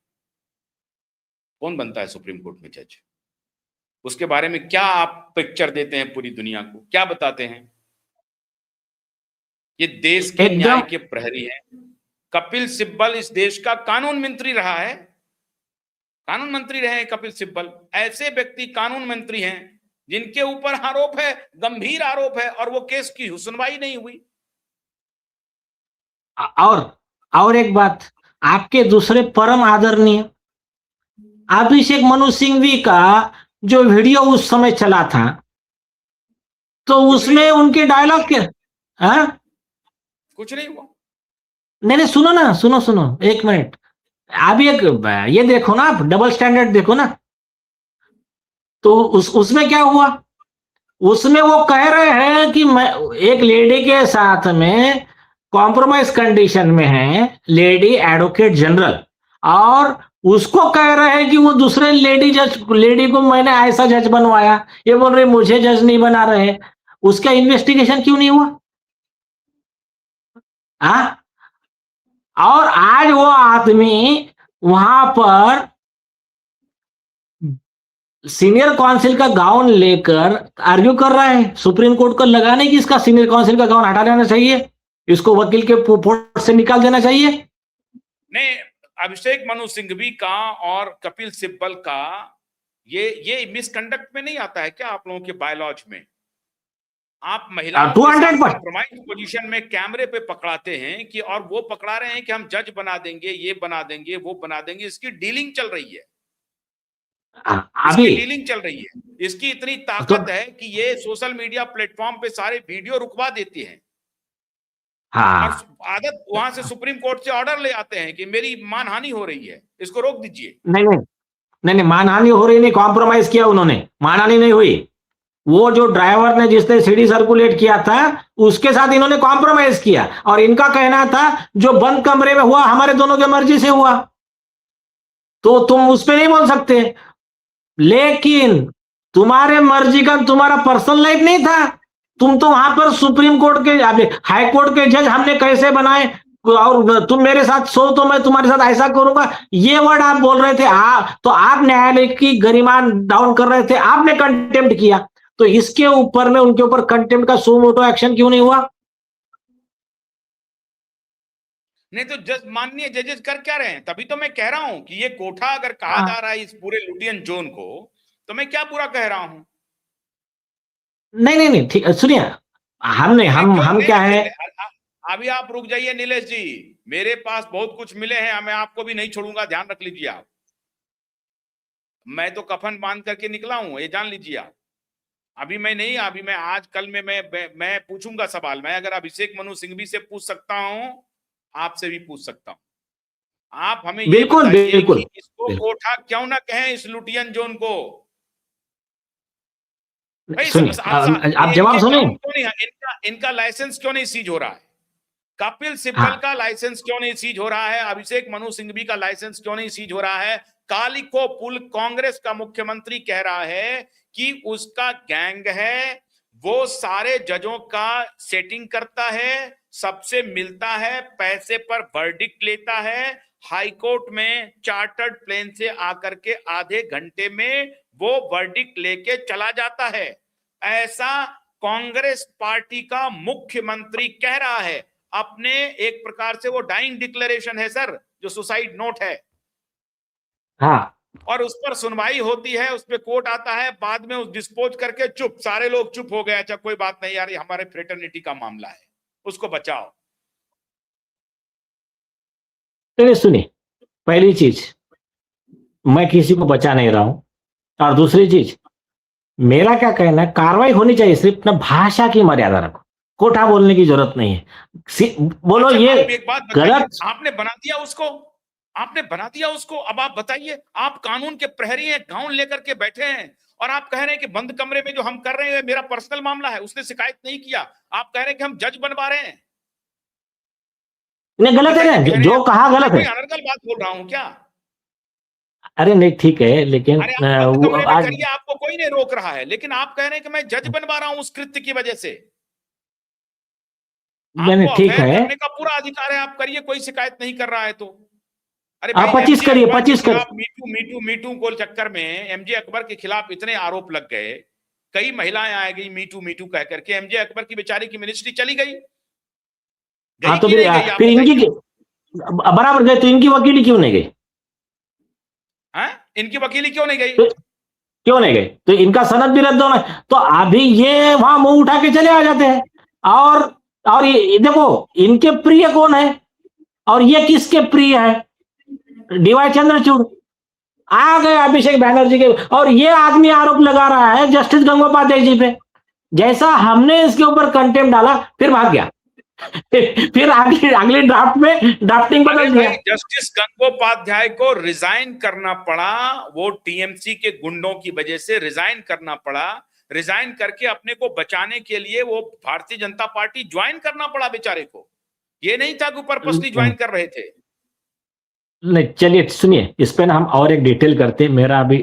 कौन बनता है सुप्रीम कोर्ट में जज? उसके बारे में क्या आप पिक्चर देते हैं पूरी दुनिया को, क्या बताते हैं? ये देश के न्याय के प्रहरी हैं। कपिल सिब्बल इस देश का कानून मंत्री रहा है, कानून मंत्री रहे हैं कपिल सिब्बल। ऐसे व्यक्ति कानून मंत्री हैं जिनके ऊपर आरोप है, गंभीर आरोप है, और वो केस की सुनवाई नहीं हुई। और एक बात, आपके दूसरे परम आदरणीय अभिषेक मनु सिंघवी का जो वीडियो उस समय चला था, तो उसमें उनके डायलॉग के कुछ नहीं हुआ। नहीं सुनो ना, सुनो एक मिनट, अभी एक ये देखो ना, आप डबल स्टैंडर्ड देखो ना। तो उसमें क्या हुआ? उसमें वो कह रहे हैं कि मैं एक लेडी के साथ में कॉम्प्रोमाइज कंडीशन में है, लेडी एडवोकेट जनरल, और उसको कह रहे हैं कि वो दूसरे लेडी को मैंने ऐसा जज बनवाया, ये बोल रहे मुझे जज नहीं बना रहे। उसका इन्वेस्टिगेशन क्यों नहीं हुआ? हाँ, और आज वो आदमी वहां पर सीनियर काउंसिल का गाउन लेकर आर्ग्यू कर रहा है सुप्रीम कोर्ट को लगाने की इसका सीनियर काउंसिल का गाउन हटा देना चाहिए, इसको वकील के पोस्ट से निकाल देना चाहिए। नहीं, अभिषेक मनु सिंघवी का और कपिल सिब्बल का ये मिसकंडक्ट में नहीं आता है क्या आप लोगों के बायलॉज में? आप महिलाओं के साथ कॉम्प्रोमाइज पोजीशन में कैमरे पे पकड़ाते हैं कि, और वो पकड़ा रहे हैं कि हम जज बना देंगे, ये बना देंगे, वो बना देंगे। इसकी डीलिंग चल रही है, इसकी डीलिंग चल रही है। इसकी इतनी ताकत है कि ये सोशल मीडिया प्लेटफॉर्म पे सारे वीडियो रुकवा देती है। हाँ, और आदत वहां से सुप्रीम कोर्ट से ऑर्डर ले आते हैं कि मेरी मानहानि हो रही है, इसको रोक दीजिए। नहीं नहीं नहीं नहीं, मानहानि हो रही नहीं, कॉम्प्रोमाइज किया उन्होंने, मानहानि नहीं हुई। वो जो ड्राइवर ने जिसने सीडी सर्कुलेट किया था उसके साथ इन्होंने कॉम्प्रोमाइज किया, और इनका कहना था जो बंद कमरे में हुआ हमारे दोनों की मर्जी से हुआ, तो तुम उस पर नहीं बोल सकते। लेकिन तुम्हारे मर्जी का तुम्हारा पर्सनल लाइफ नहीं था, तुम तो वहां पर सुप्रीम कोर्ट के हाई कोर्ट के जज हमने कैसे बनाए, और तुम मेरे साथ सो तो मैं तुम्हारे साथ ऐसा करूंगा, ये वर्ड आप बोल रहे थे। तो आप न्यायालय की गरिमा डाउन कर रहे थे, आपने कंटेम्प्ट किया, तो इसके ऊपर में उनके ऊपर कंटेम्प्ट का सो मोटो एक्शन क्यों नहीं हुआ? नहीं तो जज, माननीय जजेस कर क्या रहे हैं? तभी तो मैं कह रहा हूं कि ये कोठा अगर कहा जा रहा है इस पूरे लुटियन जोन को, तो मैं क्या पूरा कह रहा हूं? नहीं नहीं नहीं, ठीक, सुनिए, हम क्या है। अभी आप रुक जाइए नीलेश जी, मेरे पास बहुत कुछ मिले हैं, मैं आपको भी नहीं छोड़ूंगा, ध्यान रख लीजिए आप। मैं तो कफन बांध करके निकला हूं, ये जान लीजिए आप। अभी मैं नहीं, अभी मैं आज कल में मैं पूछूंगा सवाल। मैं अगर अभिषेक मनु सिंघवी से पूछ सकता हूं, आपसे भी पूछ सकता हूं। आप हमें ये बताइए कि इसको कोठा क्यों ना कहें, इस लुटियन जोन को? आप जवाब सुनिए। इनका लाइसेंस क्यों नहीं सीज हो रहा है? कपिल सिब्बल का लाइसेंस क्यों नहीं सीज हो रहा है? अभिषेक मनु सिंघवी का लाइसेंस क्यों नहीं सीज हो रहा है? कालिको पुल कांग्रेस का मुख्यमंत्री कह रहा है कि उसका गैंग है, वो सारे जजों का सेटिंग करता है, सबसे मिलता है, पैसे पर वर्डिक्ट लेता है, हाई कोर्ट में चार्टर्ड प्लेन से आकर के आधे घंटे में वो वर्डिक्ट लेके चला जाता है। ऐसा कांग्रेस पार्टी का मुख्यमंत्री कह रहा है अपने, एक प्रकार से वो डाइंग डिक्लेरेशन है सर, जो सुसाइड नोट है। हाँ, और उस पर सुनवाई होती है, उस पर कोर्ट आता है, बाद में उस डिस्पोज करके चुप, सारे लोग चुप हो गए, अच्छा कोई बात नहीं यार, ये हमारे फ्रेटर्निटी का मामला है, उसको बचाओ। सुनिए, पहली चीज, मैं किसी को बचा नहीं रहा हूं, और दूसरी चीज, मेरा क्या कहना है, कार्रवाई होनी चाहिए, सिर्फ ना भाषा की मर्यादा रखो, कोठा बोलने की जरूरत नहीं है। बोलो अच्छा, ये एक बात गलत, आपने बना दिया उसको, आपने बना दिया उसको। अब आप बताइए, आप कानून के प्रहरी हैं, गाउन लेकर के बैठे हैं, और आप कह रहे हैं कि बंद कमरे में जो हम कर रहे हैं मेरा पर्सनल मामला है, उसने शिकायत नहीं किया। आप कह रहे हैं कि हम जज बनवा रहे हैं। नहीं, गलत है ना, जो कहा गलत है। अनर्गल बात बोल रहा हूं क्या? अरे नहीं, ठीक है, लेकिन आपको कोई नहीं रोक रहा है, लेकिन आप कह रहे हैं कि मैं जज बनवा रहा हूं उस कृत्य की वजह से। आपको ठीक है, करने का पूरा अधिकार है, आप करिए, कोई शिकायत नहीं कर रहा है तो। अरे आप 25 करिए, 25 करिए। मीटू को चक्कर में एमजे अकबर के खिलाफ इतने आरोप लग गए, कई महिलाएं आ गई मीटू कह करके, एमजे अकबर की बेचारी की मिनिस्ट्री चली गई। हाँ, तो फिर इनकी बराबर गए, तो इनकी वकीली क्यों नहीं गई? इनकी वकीली क्यों नहीं गई? क्यों नहीं गई? तो इनका सनद भी रद्द होना। तो अभी ये वहां मुंह उठा के चले आ जाते हैं, और ये देखो, इनके प्रिय कौन है और ये किसके प्रिय है? डीवाई चंद्रचूड़ आ गए अभिषेक बैनर्जी के, और ये आदमी आरोप लगा रहा है जस्टिस गंगोपाध्याय जी पे। जैसा हमने इसके ऊपर कंटेम्प्ट डाला, फिर भाग गया। फिर अगली ड्राफ्ट में ड्राफ्टिंग बदल दिया। जस्टिस गंगोपाध्याय को रिजाइन करना पड़ा, वो टीएमसी के गुंडों की वजह से रिजाइन करना पड़ा। रिजाइन करके अपने को बचाने के लिए वो भारतीय जनता पार्टी ज्वाइन करना पड़ा बेचारे को। ये नहीं था कि पर्पसली ज्वाइन कर रहे थे। नहीं, चलिए सुनिए, इस पे ना हम और एक डिटेल करते हैं। मेरा अभी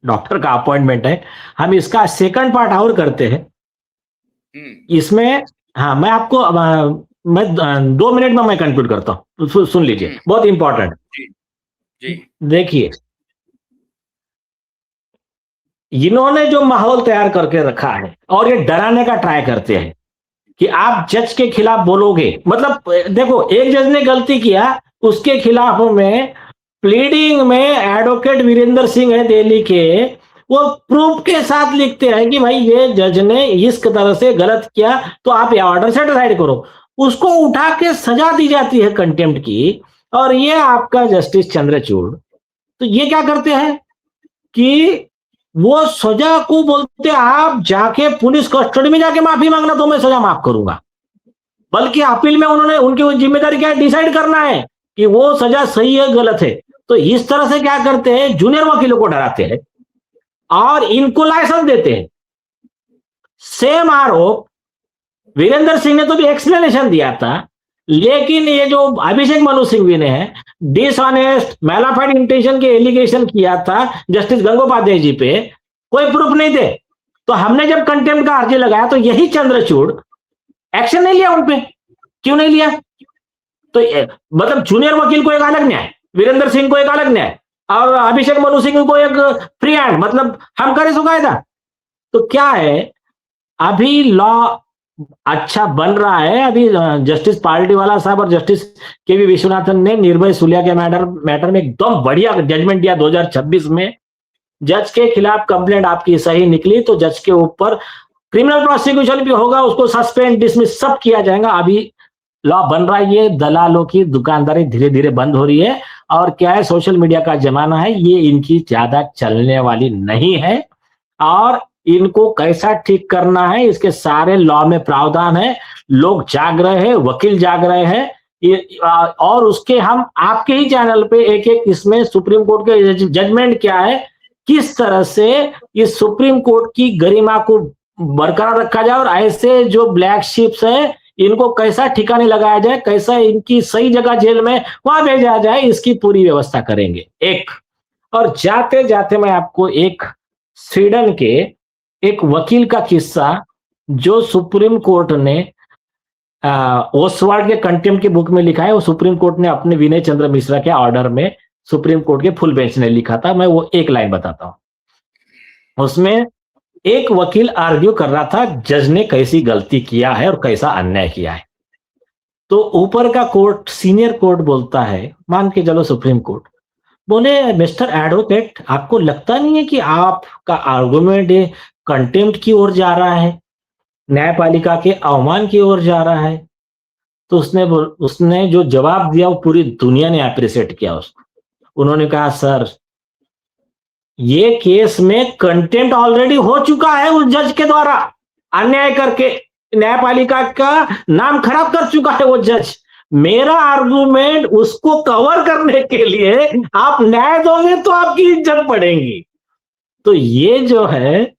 डॉक्टर का अपॉइंटमेंट है, हम इसका सेकंड पार्ट और करते हैं इसमें। हाँ, मैं आपको मैं 2 मिनट में मैं कंक्लूड करता हूँ, सुन लीजिए, बहुत इंपॉर्टेंट। जी जी देखिए, इन्होंने जो माहौल तैयार करके रखा है और ये डराने का ट्राई करते हैं कि आप जज के खिलाफ बोलोगे, मतलब देखो, एक जज ने गलती किया, उसके खिलाफ में प्लीडिंग में एडवोकेट वीरेंद्र सिंह है दिल्ली के, वो प्रूफ के साथ लिखते हैं कि भाई ये जज ने इस तरह से गलत किया, तो आप ये ऑर्डर से डिसाइड करो। उसको उठा के सजा दी जाती है कंटेम्प्ट की। और ये आपका जस्टिस चंद्रचूड़, तो ये क्या करते हैं कि वो सजा को बोलते, आप जाके पुलिस कस्टडी में जाके माफी मांगना तो मैं सजा माफ करूंगा, बल्कि अपील में उन्होंने, उनकी जिम्मेदारी क्या है, डिसाइड करना है कि वो सजा सही है गलत है। तो इस तरह से क्या करते हैं, जूनियर वकीलों को डराते हैं और इनको लाइसेंस देते हैं। सेम आरोप वीरेंद्र सिंह ने तो भी एक्सप्लेनेशन दिया था, लेकिन ये जो अभिषेक मनु सिंघवी ने डिसऑनेस्ट मैलाफाइड इंटेंशन के एलिगेशन किया था जस्टिस गंगोपाध्याय जी पे, कोई प्रूफ नहीं थे। तो हमने जब कंटेम्प्ट का अर्जी लगाया तो यही चंद्रचूड़ एक्शन नहीं लिया उनपे। क्यों नहीं लिया? तो मतलब जूनियर वकील को एक अलग न्याय, वीरेंद्र सिंह को एक अलग न्याय, और अभिषेक मनु सिंह को एक फ्री हैंड, मतलब हम करे सो कायदा। तो क्या है, अभी लॉ अच्छा बन रहा है। अभी जस्टिस पार्टीवाला साहब और जस्टिस के वी विश्वनाथन ने निर्भय सुलिया के मैटर में एकदम बढ़िया जजमेंट दिया 2026 में। जज के खिलाफ कंप्लेंट आपकी सही निकली तो जज के ऊपर क्रिमिनल प्रोसिक्यूशन भी होगा, उसको सस्पेंड डिसमिस सब किया जाएगा। अभी लॉ बन रहा है, ये दलालों की दुकानदारी धीरे धीरे बंद हो रही है। और क्या है, सोशल मीडिया का जमाना है, ये इनकी ज्यादा चलने वाली नहीं है। और इनको कैसा ठीक करना है, इसके सारे लॉ में प्रावधान है। लोग जाग रहे हैं, वकील जाग रहे हैं। और उसके हम आपके ही चैनल पे एक एक इसमें सुप्रीम कोर्ट के जजमेंट क्या है, किस तरह से इस सुप्रीम कोर्ट की गरिमा को बरकरार रखा जाए, और ऐसे जो ब्लैक शिप्स है इनको कैसा ठिकाने लगाया जाए, कैसा इनकी सही जगह जेल में वहां भेजा जाए, इसकी पूरी व्यवस्था करेंगे एक। और जाते जाते मैं आपको एक स्वीडन के एक वकील का किस्सा, जो सुप्रीम कोर्ट ने ओसवाल्ड के कंटेम्प्ट की बुक में लिखा है, वो सुप्रीम कोर्ट ने अपने विनय चंद्र मिश्रा के ऑर्डर में सुप्रीम कोर्ट के फुल बेंच ने लिखा था। मैं वो एक लाइन बताता हूं। उसमें एक वकील आर्ग्यू कर रहा था जज ने कैसी गलती किया है और कैसा अन्याय किया है। तो ऊपर का कोर्ट, सीनियर कोर्ट बोलता है, मान के चलो सुप्रीम कोर्ट, बोले मिस्टर एडवोकेट, आपको लगता नहीं है कि आपका आर्गुमेंट कंटेम्प्ट की ओर जा रहा है, न्यायपालिका के अवमान की ओर जा रहा है? तो उसने जो जवाब दिया वो पूरी दुनिया ने अप्रिशिएट किया उसको। उन्होंने कहा, सर ये केस में कंटेम्प्ट ऑलरेडी हो चुका है उस जज के द्वारा, अन्याय करके न्यायपालिका का नाम खराब कर चुका है वो जज। मेरा आर्गुमेंट उसको कवर करने के लिए आप न्याय दोगे तो आपकी इज्जत बढ़ेगी। तो ये जो है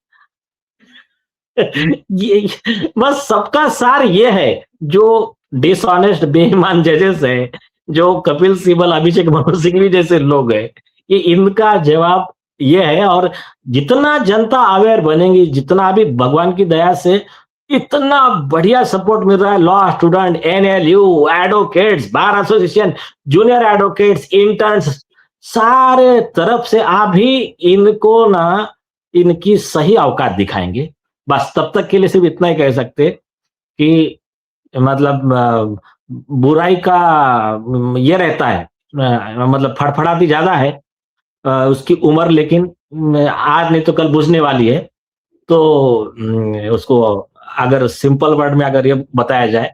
ये बस सबका सार ये है, जो डिसऑनेस्ट बेईमान जजेस है, जो कपिल सिब्बल, अभिषेक मनु सिंघवी जैसे लोग हैं, ये इनका जवाब ये है। और जितना जनता अवेयर बनेगी, जितना अभी भगवान की दया से इतना बढ़िया सपोर्ट मिल रहा है, law student, NLU, advocates, bar association, junior advocates, interns, सारे तरफ से अभी इनको ना इनकी सही औकात दिखाएंगे। बस तब तक के लिए सिर्फ इतना ही कह सकते कि मतलब बुराई का ये रहता है, मतलब फड़फड़ाती ज्यादा है उसकी उम्र, लेकिन आज नहीं तो कल बुझने वाली है। तो उसको अगर सिंपल वर्ड में अगर ये बताया जाए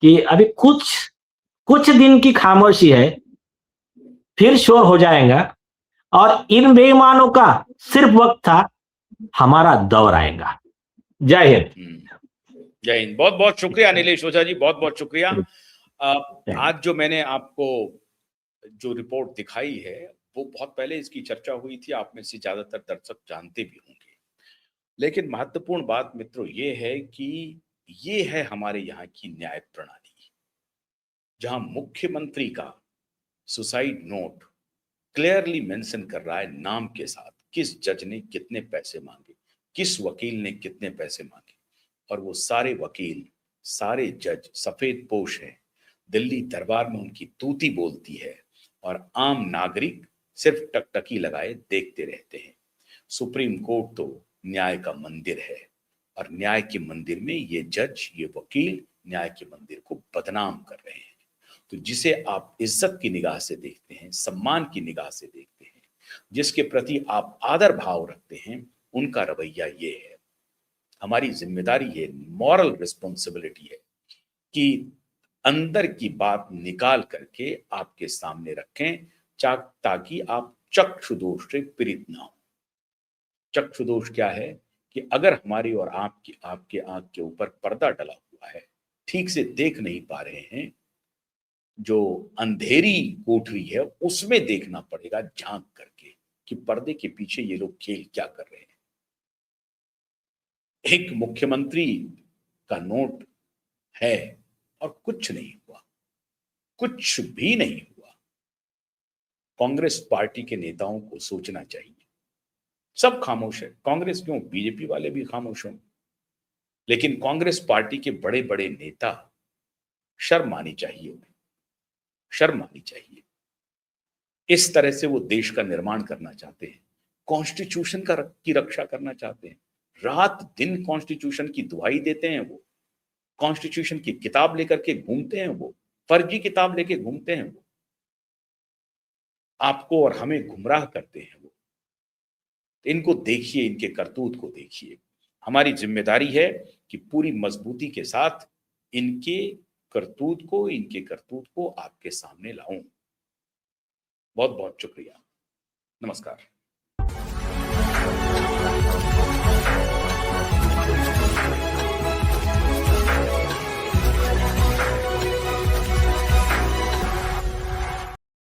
कि अभी कुछ कुछ दिन की खामोशी है, फिर शोर हो जाएगा, और इन बेईमानों का सिर्फ वक्त था, हमारा दौर आएगा। जय हिंद। जय हिंद। बहुत बहुत शुक्रिया नीलेश ओझा जी, बहुत बहुत शुक्रिया। आज जो मैंने आपको जो रिपोर्ट दिखाई है वो बहुत पहले इसकी चर्चा हुई थी, आप में से ज्यादातर दर्शक जानते भी होंगे। लेकिन महत्वपूर्ण बात मित्रों ये है कि ये है हमारे यहाँ की न्याय प्रणाली, जहां मुख्यमंत्री का सुसाइड नोट क्लियरली मेंशन कर रहा है नाम के साथ किस जज ने कितने पैसे मांगे, किस वकील ने कितने पैसे मांगे, और वो सारे वकील, सारे जज सफेद पोश हैं। दिल्ली दरबार में उनकी तूती बोलती है और आम नागरिक सिर्फ टकटकी लगाए देखते रहते हैं। सुप्रीम कोर्ट तो न्याय का मंदिर है और न्याय के मंदिर में ये जज, ये वकील न्याय के मंदिर को बदनाम कर रहे हैं। तो जिसे आप इज्जत की निगाह से देखते हैं, सम्मान की निगाह से देखते हैं, जिसके प्रति आप आदर भाव रखते हैं, उनका रवैया ये है। हमारी जिम्मेदारी है, मॉरल रिस्पॉन्सिबिलिटी है कि अंदर की बात निकाल करके आपके सामने रखें ताकि आप चक्षुदोष से पीड़ित ना हो। चक्षुदोष क्या है कि अगर हमारी और आपके आंख के ऊपर पर्दा डला हुआ है, ठीक से देख नहीं पा रहे हैं, जो अंधेरी कोठरी है उसमें देखना पड़ेगा झांक करके कि पर्दे के पीछे ये लोग खेल क्या कर रहे हैं। एक मुख्यमंत्री का नोट है और कुछ नहीं हुआ, कुछ भी नहीं हुआ। कांग्रेस पार्टी के नेताओं को सोचना चाहिए। सब खामोश है, कांग्रेस क्यों, बीजेपी वाले भी खामोश हों, लेकिन कांग्रेस पार्टी के बड़े बड़े नेता, शर्म आनी चाहिए उन्हें, शर्म आनी चाहिए। इस तरह से वो देश का निर्माण करना चाहते हैं, कॉन्स्टिट्यूशन की रक्षा करना चाहते हैं, रात दिन कॉन्स्टिट्यूशन की दुहाई देते हैं, वो कॉन्स्टिट्यूशन की किताब लेकर के घूमते हैं, वो फर्जी किताब लेके घूमते हैं, वो आपको और हमें गुमराह करते हैं। वो इनको देखिए, इनके करतूत को देखिए। हमारी जिम्मेदारी है कि पूरी मजबूती के साथ इनके करतूत को आपके सामने लाऊं। बहुत बहुत शुक्रिया। नमस्कार।